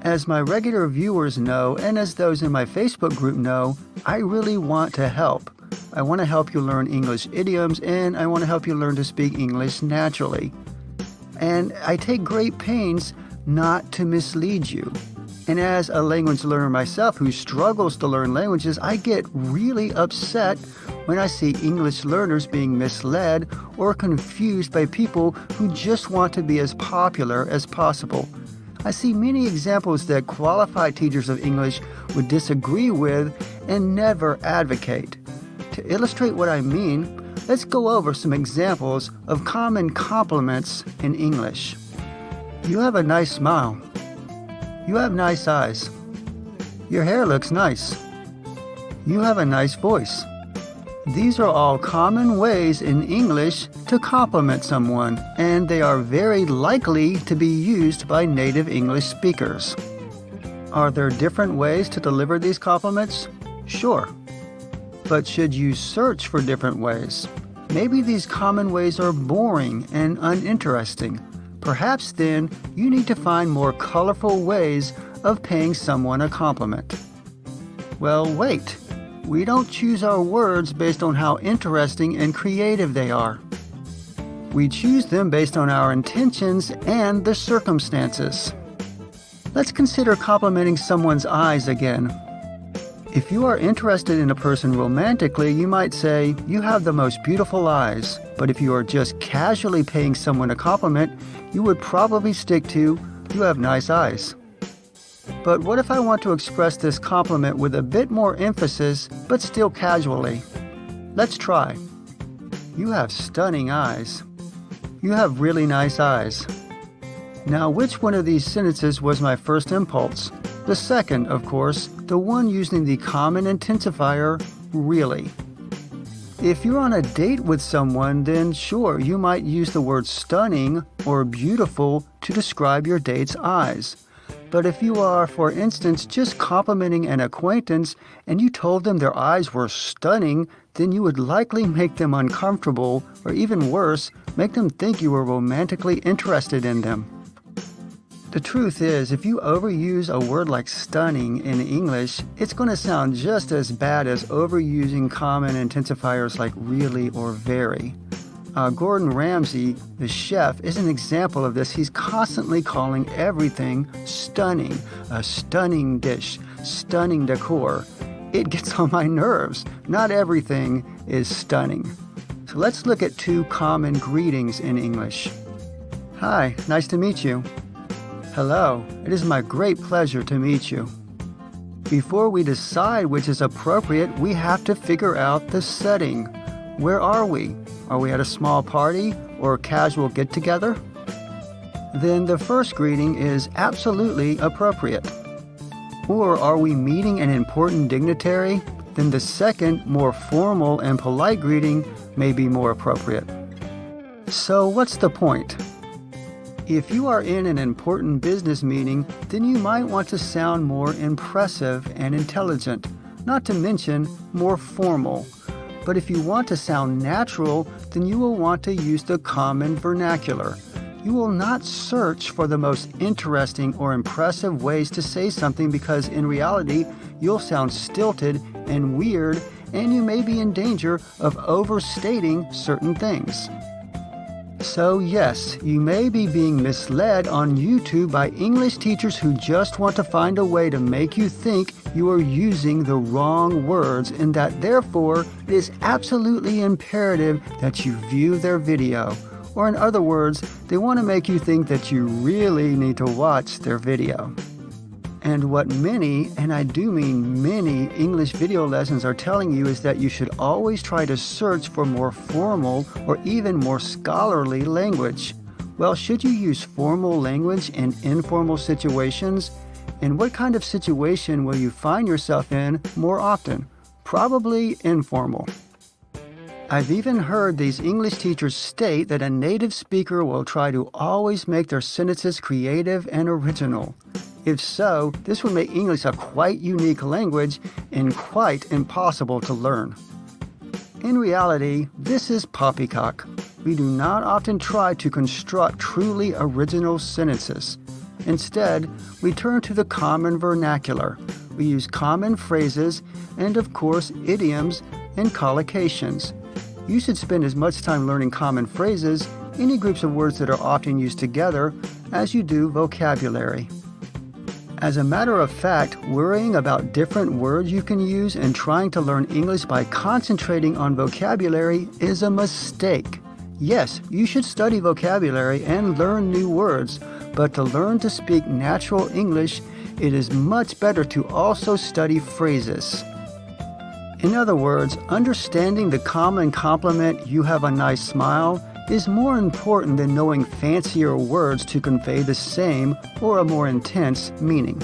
As my regular viewers know, and as those in my Facebook group know, I really want to help. I want to help you learn English idioms, and I want to help you learn to speak English naturally. And I take great pains not to mislead you. And as a language learner myself who struggles to learn languages, I get really upset when I see English learners being misled or confused by people who just want to be as popular as possible. I see many examples that qualified teachers of English would disagree with and never advocate. To illustrate what I mean, let's go over some examples of common compliments in English. You have a nice smile. You have nice eyes. Your hair looks nice. You have a nice voice. These are all common ways in English to compliment someone, and they are very likely to be used by native English speakers. Are there different ways to deliver these compliments? Sure. But should you search for different ways? Maybe these common ways are boring and uninteresting. Perhaps then you need to find more colorful ways of paying someone a compliment. Well, wait. We don't choose our words based on how interesting and creative they are. We choose them based on our intentions and the circumstances. Let's consider complimenting someone's eyes again. If you are interested in a person romantically, you might say, "You have the most beautiful eyes." But if you are just casually paying someone a compliment, you would probably stick to, "You have nice eyes." But what if I want to express this compliment with a bit more emphasis, but still casually? Let's try. You have stunning eyes. You have really nice eyes. Now, which one of these sentences was my first impulse? The second, of course, the one using the common intensifier, really. If you're on a date with someone, then sure, you might use the word stunning or beautiful to describe your date's eyes. But if you are, for instance, just complimenting an acquaintance and you told them their eyes were stunning, then you would likely make them uncomfortable, or even worse, make them think you were romantically interested in them. The truth is, if you overuse a word like stunning in English, it's going to sound just as bad as overusing common intensifiers like really or very. Gordon Ramsay, the chef, is an example of this. He's constantly calling everything stunning, a stunning dish, stunning decor. It gets on my nerves. Not everything is stunning. So let's look at two common greetings in English. Hi, nice to meet you. Hello, it is my great pleasure to meet you. Before we decide which is appropriate, we have to figure out the setting. Where are we? Are we at a small party or a casual get-together? Then the first greeting is absolutely appropriate. Or are we meeting an important dignitary? Then the second, more formal and polite greeting may be more appropriate. So what's the point? If you are in an important business meeting, then you might want to sound more impressive and intelligent, not to mention more formal. But if you want to sound natural, then you will want to use the common vernacular. You will not search for the most interesting or impressive ways to say something because in reality, you'll sound stilted and weird, and you may be in danger of overstating certain things. So yes, you may be being misled on YouTube by English teachers who just want to find a way to make you think you are using the wrong words and that therefore it is absolutely imperative that you view their video. Or in other words, they want to make you think that you really need to watch their video. And what many, and I do mean many, English video lessons are telling you is that you should always try to search for more formal or even more scholarly language. Well, should you use formal language in informal situations? And what kind of situation will you find yourself in more often? Probably informal. I've even heard these English teachers state that a native speaker will try to always make their sentences creative and original. If so, this would make English a quite unique language and quite impossible to learn. In reality, this is poppycock. We do not often try to construct truly original sentences. Instead, we turn to the common vernacular. We use common phrases and, of course, idioms and collocations. You should spend as much time learning common phrases, any groups of words that are often used together, as you do vocabulary. As a matter of fact, worrying about different words you can use and trying to learn English by concentrating on vocabulary is a mistake. Yes, you should study vocabulary and learn new words, but to learn to speak natural English, it is much better to also study phrases. In other words, understanding the common compliment "you have a nice smile" is more important than knowing fancier words to convey the same or a more intense meaning.